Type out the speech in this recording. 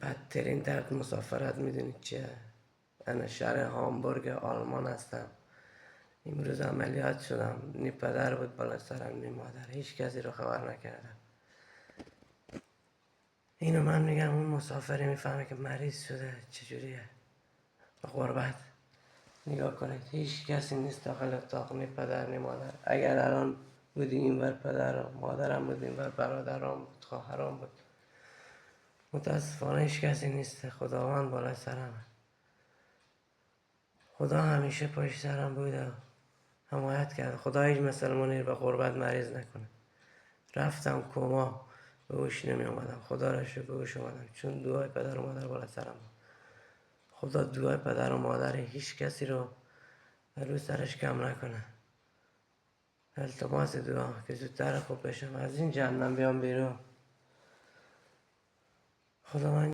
بدترین درد مسافرت میدونید چیه؟ انا شهر هامبورگ آلمان هستم. امروز عملیات شدم. نی پدر بود بالا سرم نی مادر، هیچ کسی رو خبر نکردم. اینو من میگم اون مسافری میفهمه که مریض شده چجوریه. غربت نگاه کنید، هیچ کسی نیست داخل اتاق، نی پدر نی مادر. اگر الان بودی اینور پدر و مادرم بود، اینور برادرم بود، خواهرام بود. متاسفانه هیچ کسی نیست. خداوند بالای سرمه. خدا همیشه پشت سرم بوده، حمایت کرده. خدا هیچ مثل منیر به غربت مریض نکنه. رفتم کما، به هوش نمی اومدم. خدا را شکر به هوش اومدم، چون دعای پدر و مادر بالا سرم بود. خدا دعای پدر و مادر هیچ کسی رو روی سرش کم نکنه. التماس دعا که زودتر خوب بشم، از این جهنم بیام بیرون. خدا من